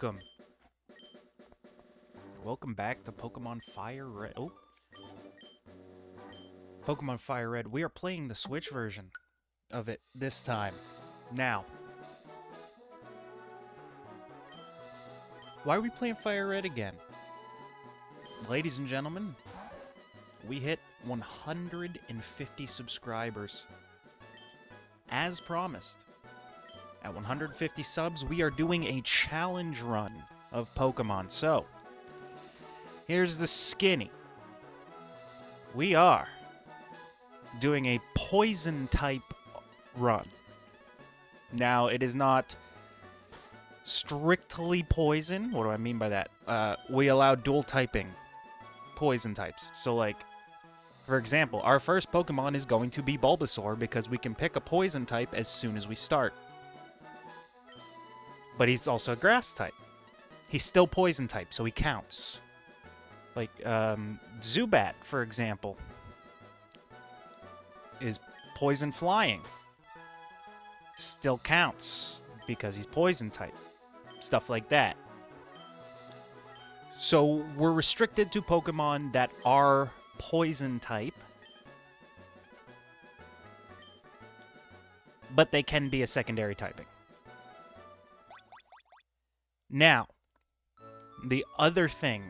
welcome. Welcome back to Pokemon Fire Red. Oh. Pokemon Fire Red. We are playing the Switch version of it this time. Now. Why are we playing Fire Red again? Ladies and gentlemen, we hit 150 subscribers. As promised. At 150 subs, we are doing a challenge run of Pokemon. So, here's the skinny. We are doing a poison type run. Now, it is not strictly poison. What do I mean by that? We allow dual typing poison types. So, like, for example, our first Pokemon is going to be Bulbasaur because we can pick a poison type as soon as we start. But he's also a grass type. He's still poison type, so he counts. Like, Zubat, for example, is poison flying. Still counts because he's poison type. Stuff like that. So we're restricted to Pokemon that are poison type, but they can be a secondary typing. Now, the other thing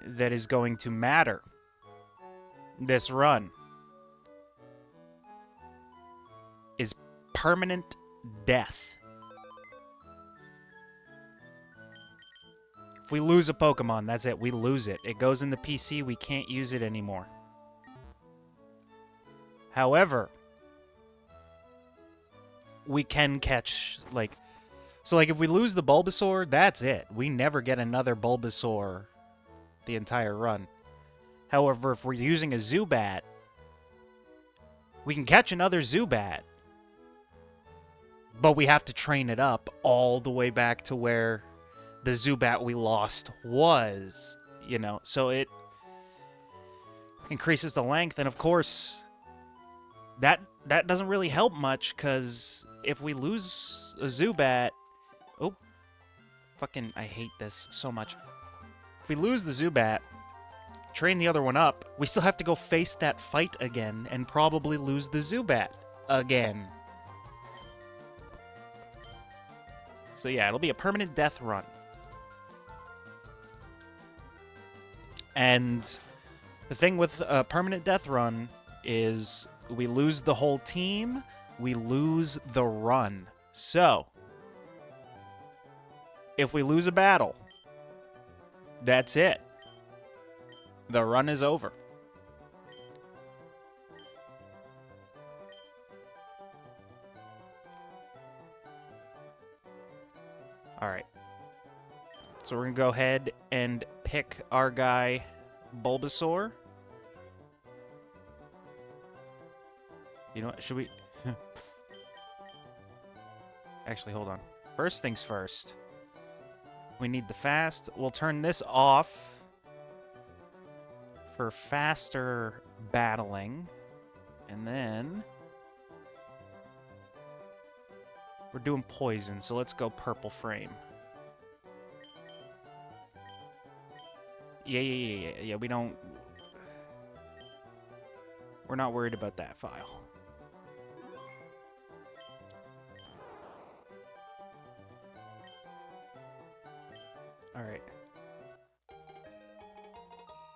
that is going to matter this run is permanent death. If we lose a Pokemon, that's it. We lose it. It goes in the PC. We can't use it anymore. However, we can catch, like... So, like, if we lose the Bulbasaur, that's it. We never get another Bulbasaur the entire run. However, if we're using a Zubat, we can catch another Zubat. But we have to train it up all the way back to where the Zubat we lost was, you know. So it increases the length, and of course, that doesn't really help much, because if we lose a Zubat... Oh, fucking, I hate this so much. If we lose the Zubat, train the other one up, we still have to go face that fight again and probably lose the Zubat again. So yeah, it'll be a permanent death run. And the thing with a permanent death run is we lose the whole team, we lose the run. So, if we lose a battle, that's it. The run is over. Alright. So we're going to go ahead and pick our guy, Bulbasaur. You know what? Should we... Actually, hold on. First things first. We need the fast. We'll turn this off for faster battling. And then... we're doing poison, so let's go purple frame. Yeah, we don't... we're not worried about that file. Alright.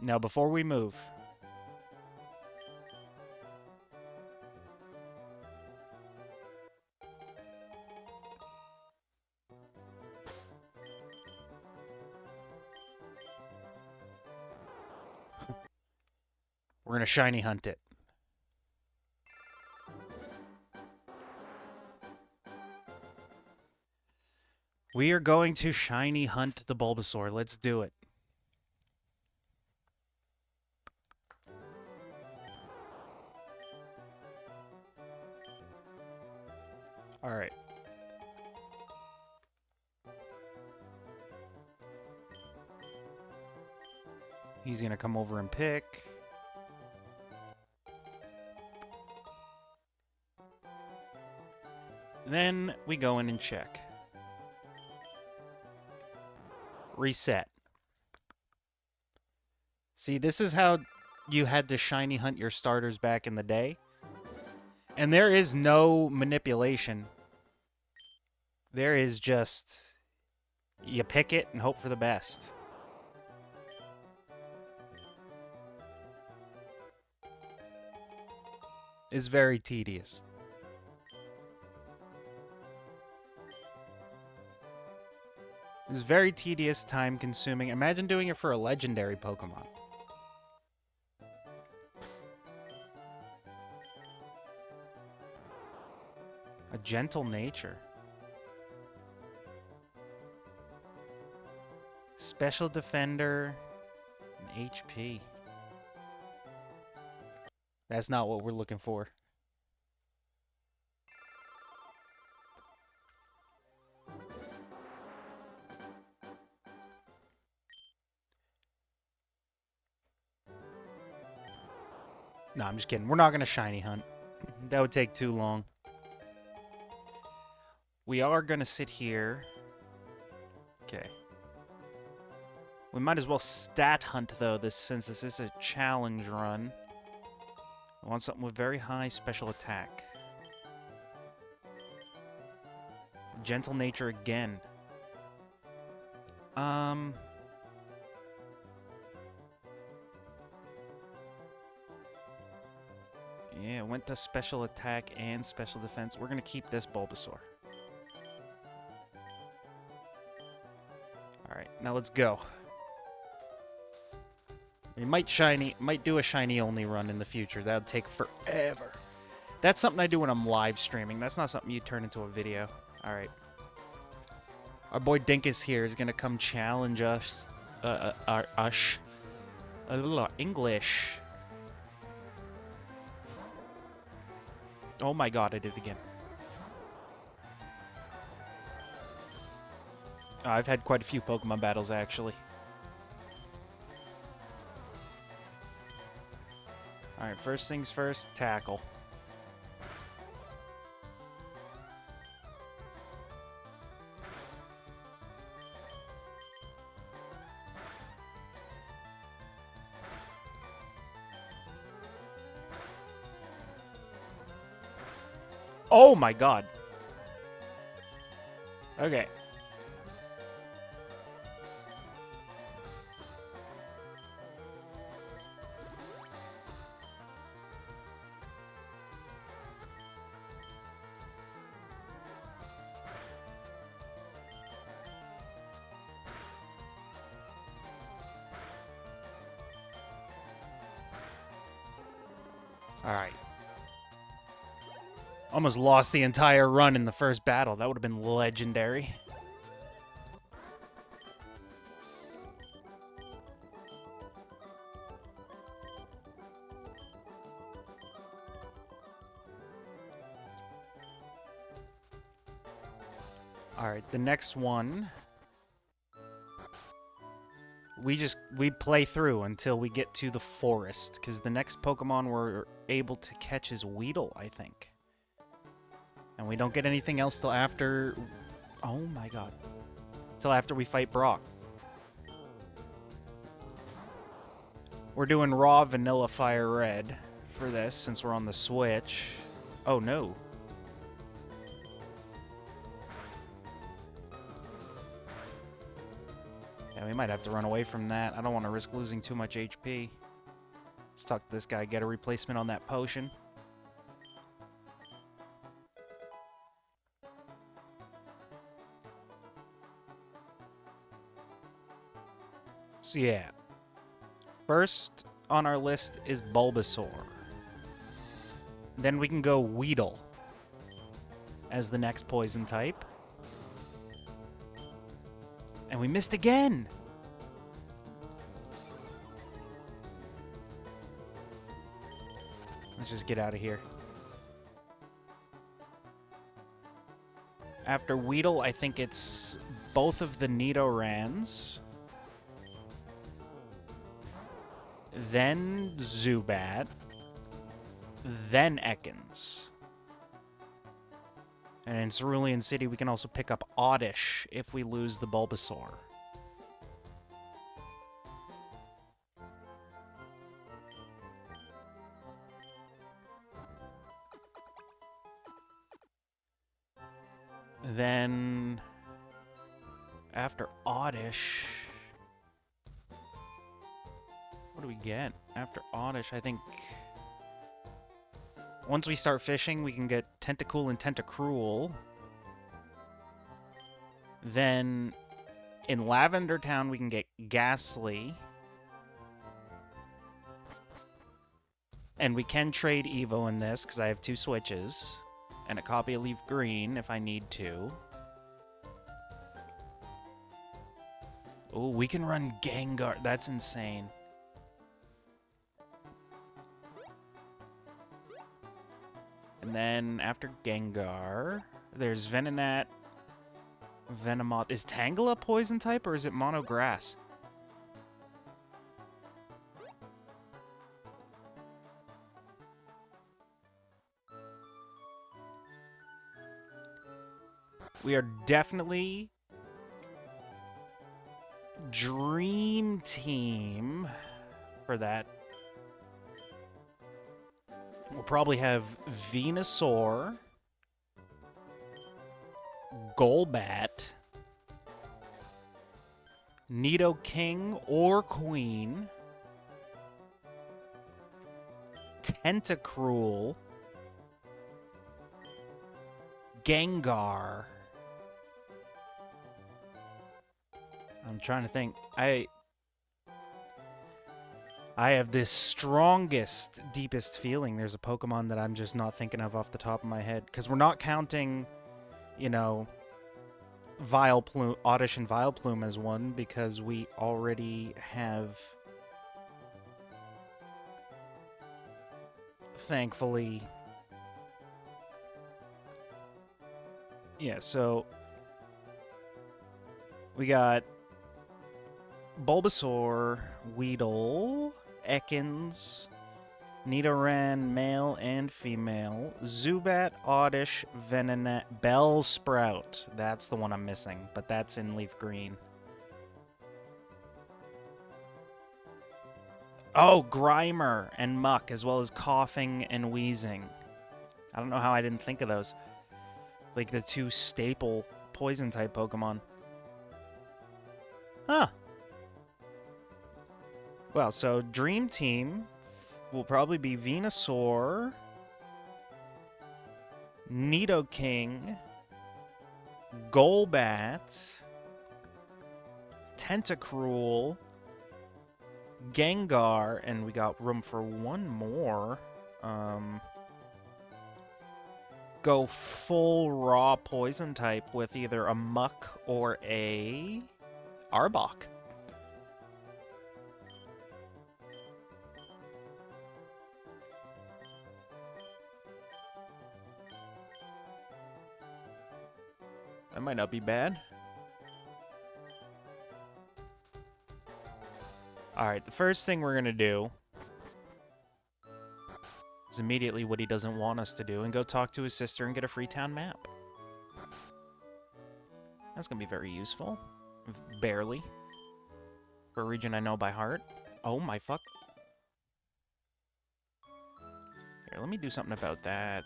Now, before we move... we're gonna shiny hunt it. We are going to shiny hunt the Bulbasaur. Let's do it. Alright. He's gonna come over and pick. Then we go in and check. Reset. See, this is how you had to shiny hunt your starters back in the day. And there is no manipulation. There is just... you pick it and hope for the best. It's very tedious. It's very tedious, time-consuming. Imagine doing it for a legendary Pokemon. A gentle nature. Special defender and HP. That's not what we're looking for. No, I'm just kidding. We're not going to shiny hunt. That would take too long. We are going to sit here. Okay. We might as well stat hunt, though, since this is a challenge run. I want something with very high special attack. Gentle nature again. Yeah, went to special attack and special defense. We're going to keep this Bulbasaur. Alright, now let's go. We might do a shiny only run in the future. That'll take forever. That's something I do when I'm live streaming. That's not something you turn into a video. Alright. Our boy Dinkus here is going to come challenge us. English. Oh my god, I did it again. I've had quite a few Pokemon battles, actually. Alright, first things first, tackle. Oh my god. Okay. Alright. Almost lost the entire run in the first battle. That would have been legendary. Alright, the next one... We play through until we get to the forest, because the next Pokemon we're able to catch is Weedle, I think. And we don't get anything else till after... Oh my god. Till after we fight Brock. We're doing raw vanilla fire red for this, since we're on the Switch. Oh no. Yeah, we might have to run away from that. I don't want to risk losing too much HP. Let's talk to this guy, get a replacement on that potion. So yeah. First on our list is Bulbasaur. Then we can go Weedle as the next poison type. And we missed again! Let's just get out of here. After Weedle, I think it's both of the Nidorans. Then Zubat. Then Ekans. And in Cerulean City, we can also pick up Oddish if we lose the Bulbasaur. Then after Oddish, what do we get? After Oddish, I think once we start fishing, we can get Tentacool and Tentacruel. Then in Lavender Town, we can get Ghastly. And we can trade Evo in this, because I have 2 switches. And a copy of Leaf Green, if I need to. Oh, we can run Gengar. That's insane. And then, after Gengar, there's Venonat, Venomoth. Is Tangela poison type, or is it Mono Grass? We are definitely Dream Team for that. We'll probably have Venusaur, Golbat, Nidoking or Queen, Tentacruel, Gengar. I'm trying to think. I have this strongest, deepest feeling there's a Pokemon that I'm just not thinking of off the top of my head. Because we're not counting, you know, Vileplume, Oddish and Vileplume as one, because we already have, thankfully... Yeah, so... we got Bulbasaur, Weedle, Ekans, Nidoran, male and female, Zubat, Oddish, Venonat, Bellsprout. That's the one I'm missing, but that's in Leaf Green. Oh, Grimer and Muck, as well as Coughing and Wheezing. I don't know how I didn't think of those. Like the 2 staple poison-type Pokemon. Huh. Well, so Dream Team will probably be Venusaur, Nidoking, Golbat, Tentacruel, Gengar, and we got room for one more. Go full raw poison type with either a Muck or a Arbok. That might not be bad. Alright, the first thing we're gonna do is immediately what he doesn't want us to do and go talk to his sister and get a Freetown map. That's gonna be very useful. Barely. For a region I know by heart. Oh my fuck. Here, let me do something about that.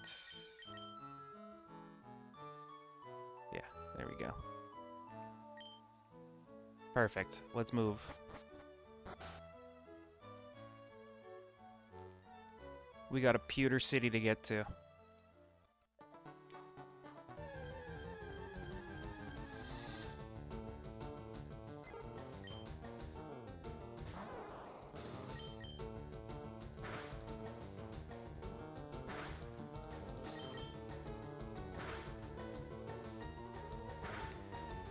Yeah, there we go. Perfect. Let's move. We got a Pewter City to get to.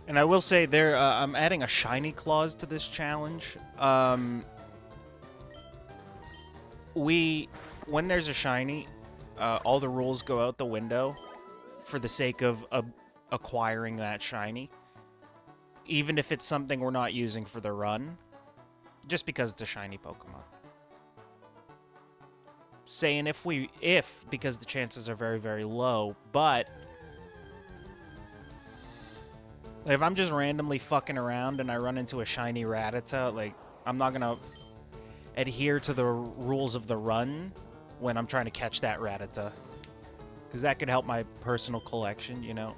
And I will say there, I'm adding a shiny clause to this challenge. When there's a shiny, all the rules go out the window for the sake of acquiring that shiny. Even if it's something we're not using for the run, just because it's a shiny Pokemon. Saying if, because the chances are very, very low, but if I'm just randomly fucking around and I run into a shiny Rattata, like, I'm not gonna adhere to the rules of the run when I'm trying to catch that Rattata. Because that could help my personal collection, you know?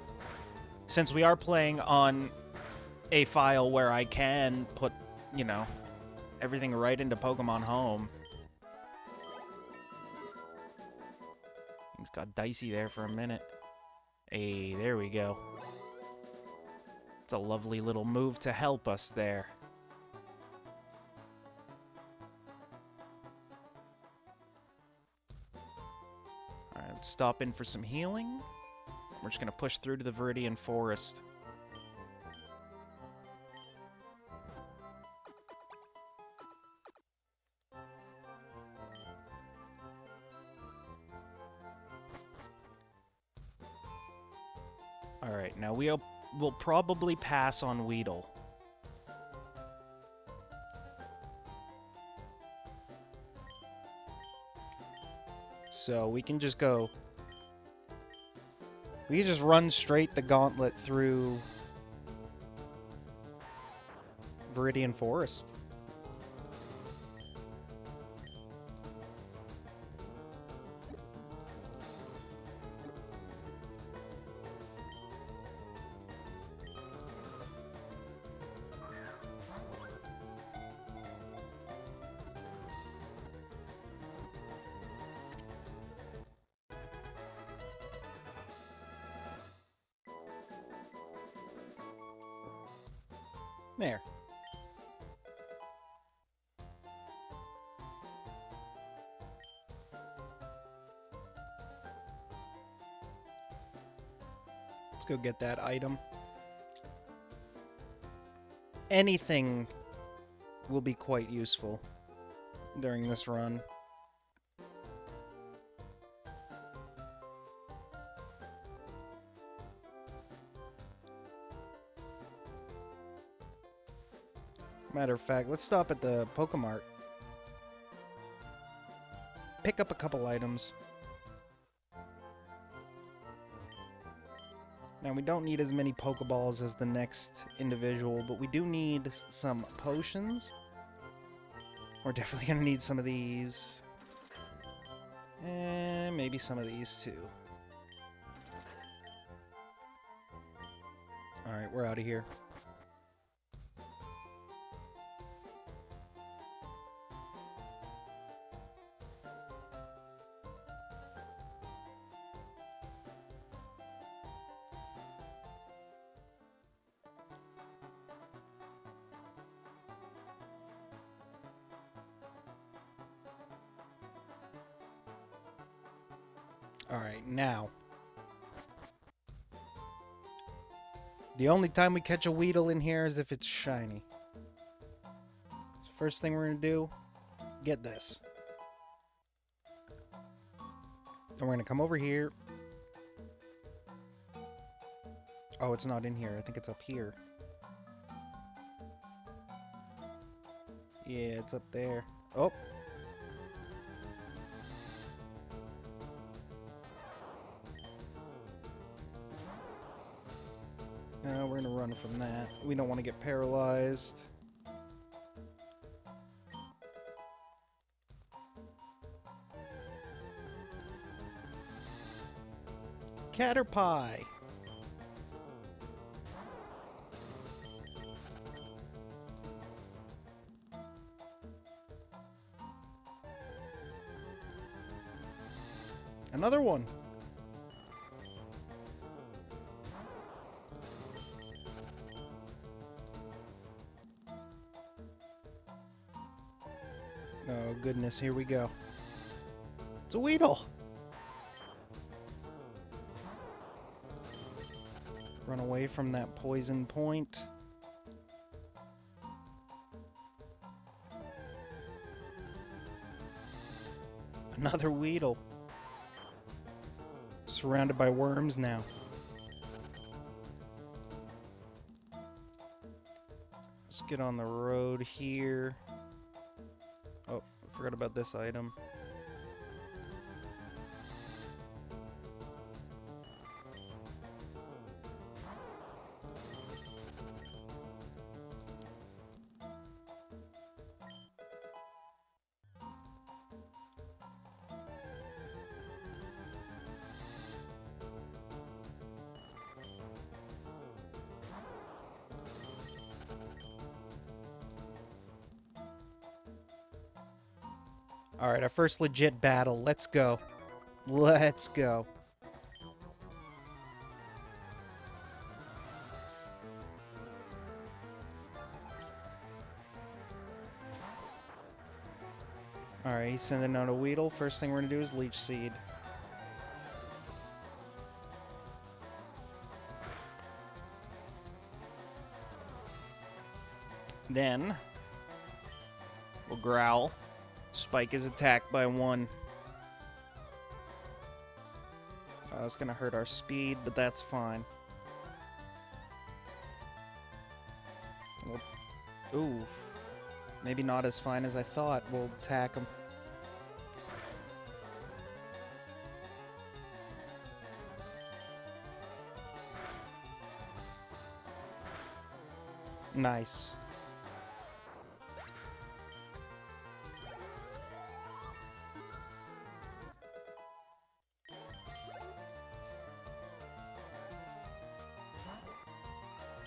Since we are playing on a file where I can put, you know, everything right into Pokemon Home. Things got dicey there for a minute. Hey, there we go. It's a lovely little move to help us there. Alright, let's stop in for some healing. We're just gonna push through to the Viridian Forest. Alright, now we'll probably pass on Weedle. So we can just go... We can just run straight the gauntlet through Viridian Forest. There. Let's go get that item. Anything will be quite useful during this run. Matter of fact, let's stop at the Pokemart. Pick up a couple items. Now, we don't need as many Pokeballs as the next individual, but we do need some potions. We're definitely going to need some of these. And maybe some of these, too. Alright, we're out of here. Alright, now. The only time we catch a Weedle in here is if it's shiny. So first thing we're going to do, get this. Then we're going to come over here. Oh, it's not in here. I think it's up here. Yeah, it's up there. Oh. No, we're gonna run from that. We don't want to get paralyzed. Caterpie! Another one! Oh goodness, here we go. It's a Weedle! Run away from that poison point. Another Weedle. Surrounded by worms now. Let's get on the road here. Oh, I forgot about this item. Alright, our first legit battle. Let's go. Let's go. Alright, he's sending out a Weedle. First thing we're gonna do is Leech Seed. Then, we'll Growl. Spike his attack by 1. That's gonna hurt our speed, but that's fine. Ooh. Maybe not as fine as I thought. We'll attack him. Nice.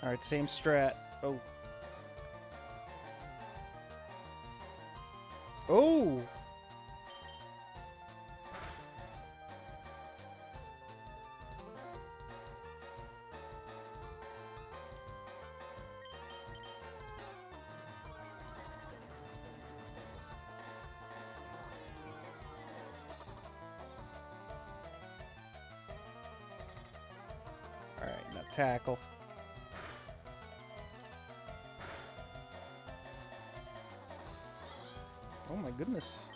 Alright, same strat. Oh. Oh! Alright, now tackle. Oh my goodness.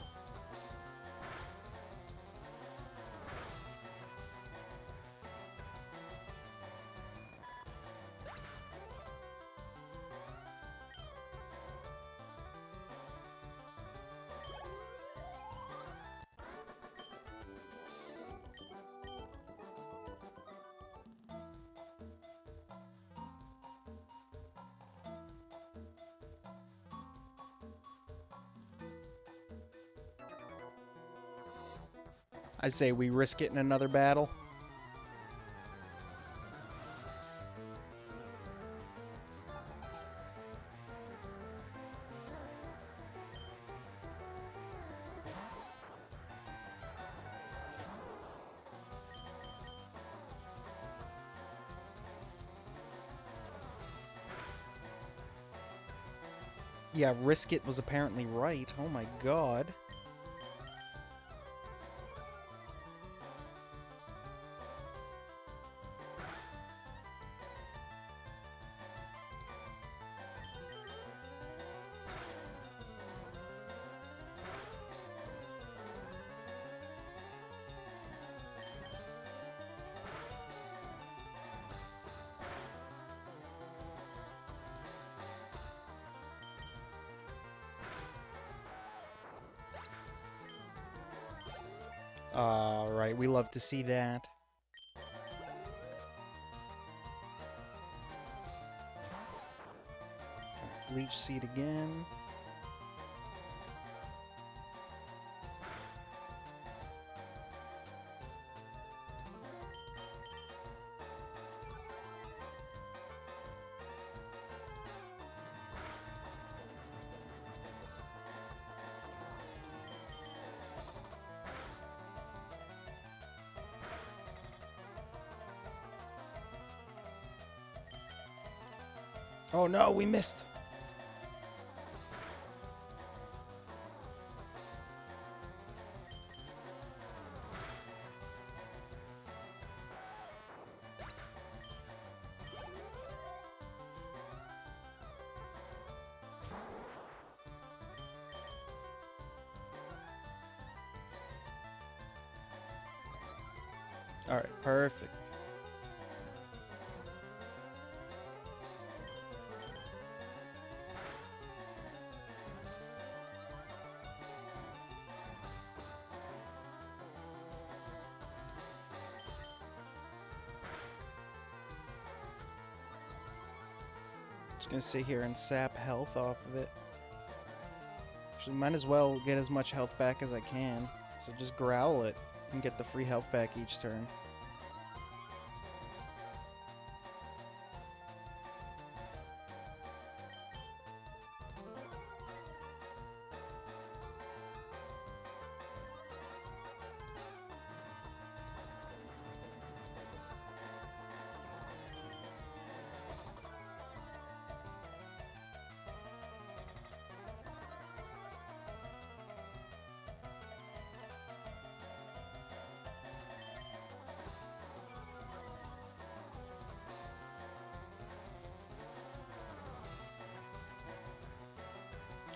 I say we risk it in another battle. Yeah, risk it was apparently right. Oh my god. Alright, we love to see that. Leech Seed again. Oh no, we missed. Alright, perfect. Just gonna sit here and sap health off of it. Actually, might as well get as much health back as I can. So just growl it and get the free health back each turn.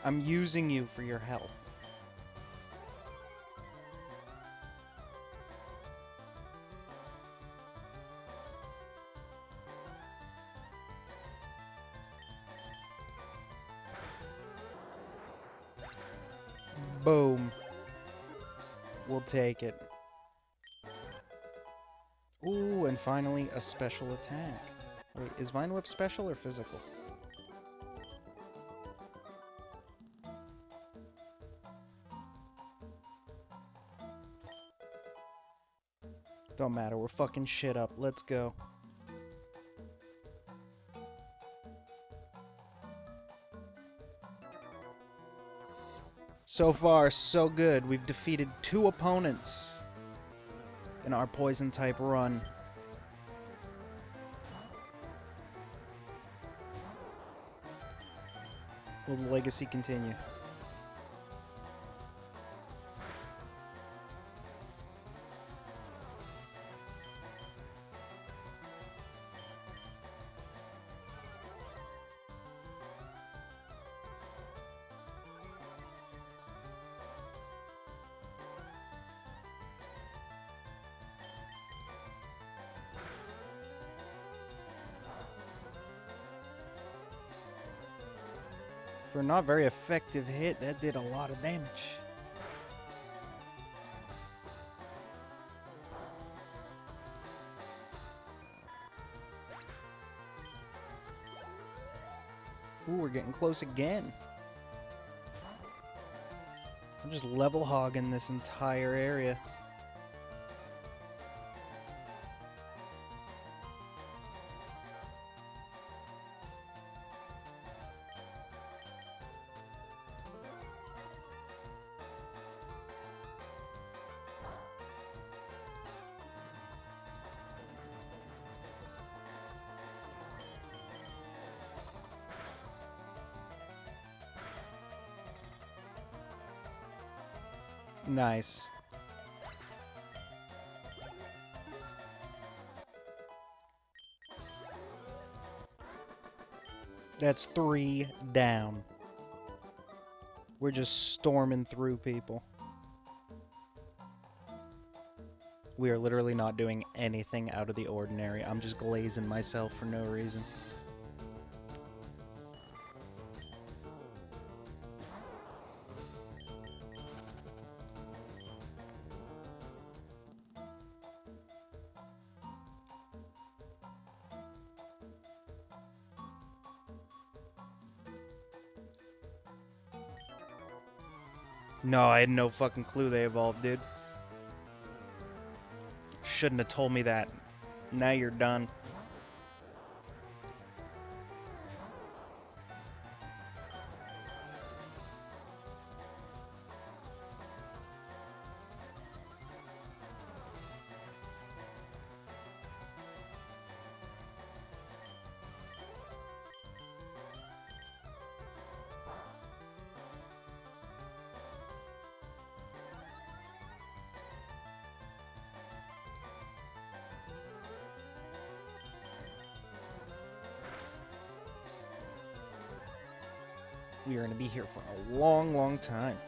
I'm using you for your health. Boom. We'll take it. Ooh, and finally a special attack. Wait, is Vine Whip special or physical? Don't matter, we're fucking shit up. Let's go. So far, so good. We've defeated 2 opponents in our poison type run. Will the legacy continue? For a not very effective hit, that did a lot of damage. Ooh, we're getting close again. I'm just level hogging this entire area. Nice. That's 3 down. We're just storming through people. We are literally not doing anything out of the ordinary. I'm just glazing myself for no reason. No, I had no fucking clue they evolved, dude. Shouldn't have told me that. Now you're done. We are going to be here for a long, long time.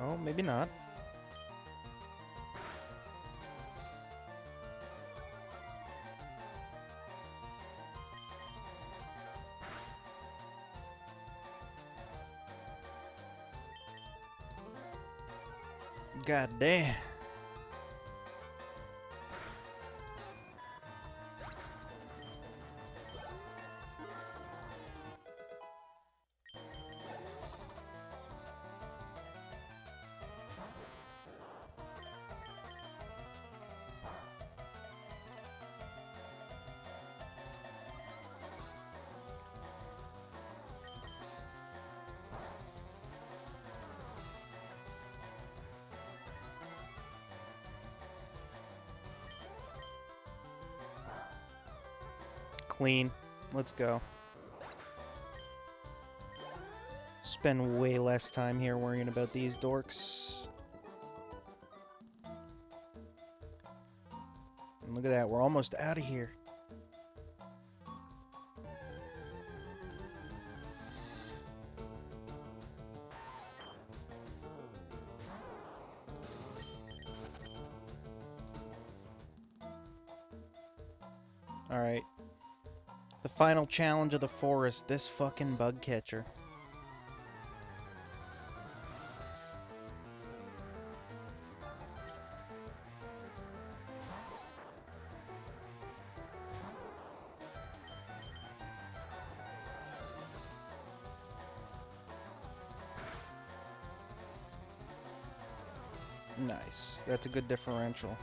Oh, maybe not. God damn. Clean. Let's go. spend way less time here worrying about these dorks. And look at that, we're almost out of here. Alright. The final challenge of the forest, this fucking bug catcher. Nice. That's a good differential.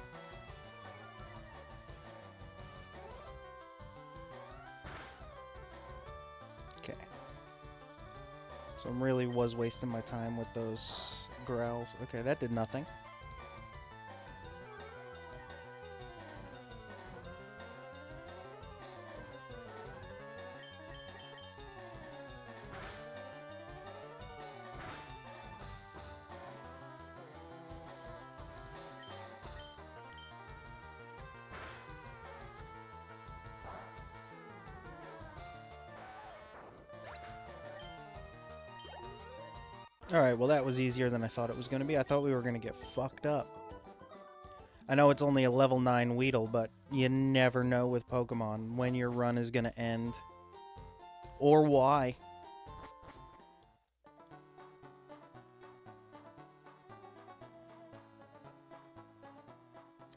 Okay. So I really was wasting my time with those growls. Okay, that did nothing. Alright, well that was easier than I thought it was going to be. I thought we were going to get fucked up. I know it's only a level 9 Weedle, but you never know with Pokemon when your run is going to end. Or why.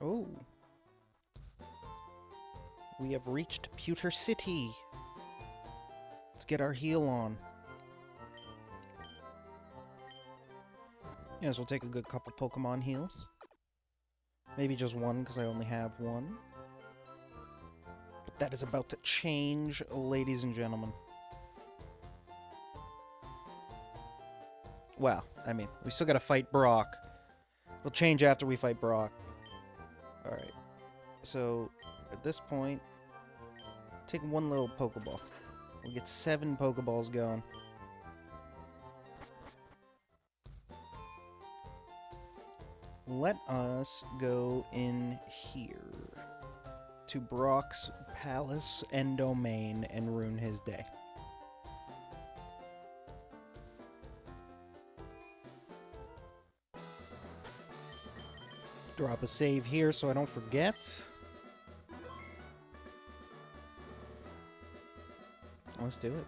Oh. We have reached Pewter City. Let's get our heal on. Yes, we'll take a good couple Pokemon heals. Maybe just one, because I only have one. But that is about to change, ladies and gentlemen. Well, I mean, we still gotta fight Brock. It'll change after we fight Brock. Alright. So, at this point, take one little Pokeball. We'll get 7 Pokeballs going. Let us go in here to Brock's palace and domain and ruin his day. Drop a save here so I don't forget. Let's do it.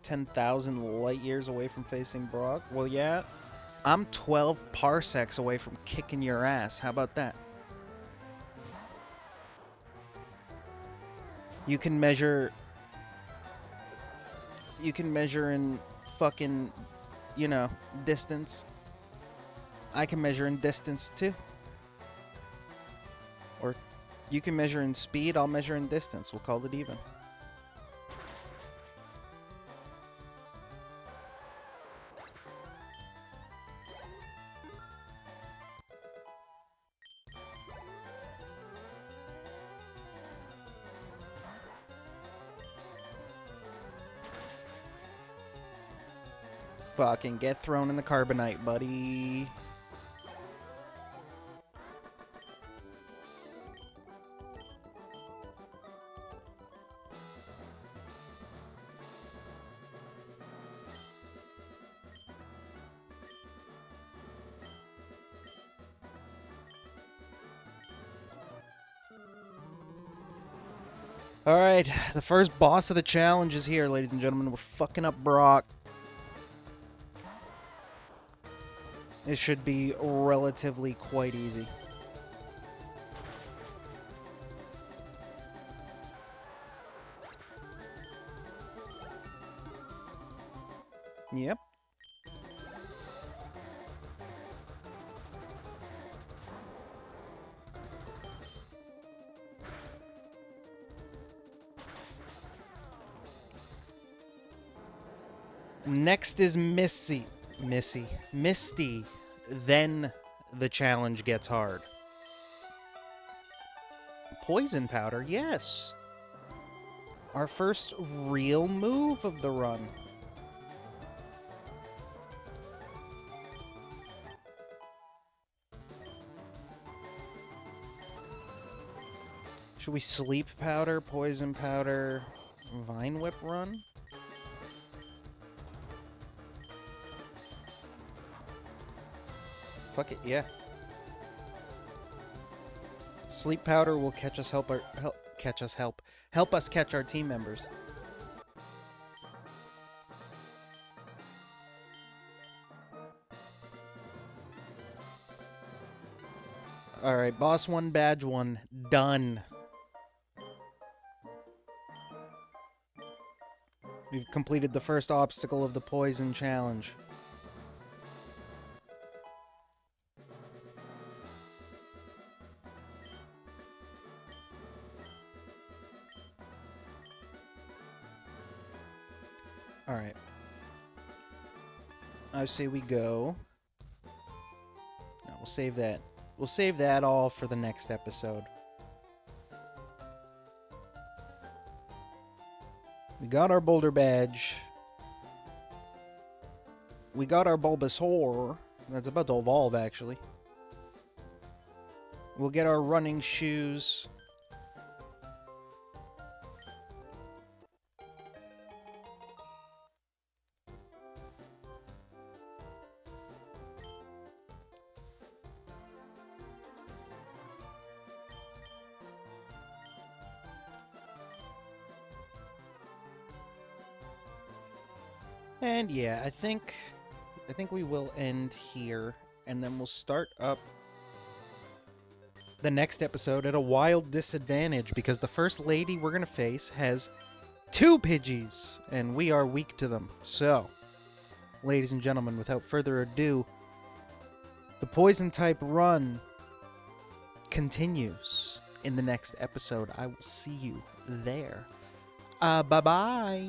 10,000 light years away from facing Brock? Well, yeah. I'm 12 parsecs away from kicking your ass. How about that? You can measure... You can measure in fucking, you know, distance. I can measure in distance, too. Or you can measure in speed, I'll measure in distance. We'll call it even. Fucking get thrown in the carbonite, buddy. Alright, the first boss of the challenge is here, ladies and gentlemen. We're fucking up Brock. It should be relatively quite easy. Yep. Next is Misty. Then the challenge gets hard. Poison powder, yes. Our first real move of the run. Should we sleep powder, poison powder, vine whip run? Fuck it, yeah. Sleep powder will catch us help us catch our team members. All right, boss 1, badge 1, done. We've completed the first obstacle of the poison challenge. All right. I say we go. No, we'll save that. We'll save that all for the next episode. We got our boulder badge. We got our Bulbasaur. That's about to evolve, actually. We'll get our running shoes. And yeah, I think we will end here, and then we'll start up the next episode at a wild disadvantage, because the first lady we're gonna face has 2 Pidgeys, and we are weak to them. So, ladies and gentlemen, without further ado, the poison type run continues in the next episode. I will see you there. Bye-bye.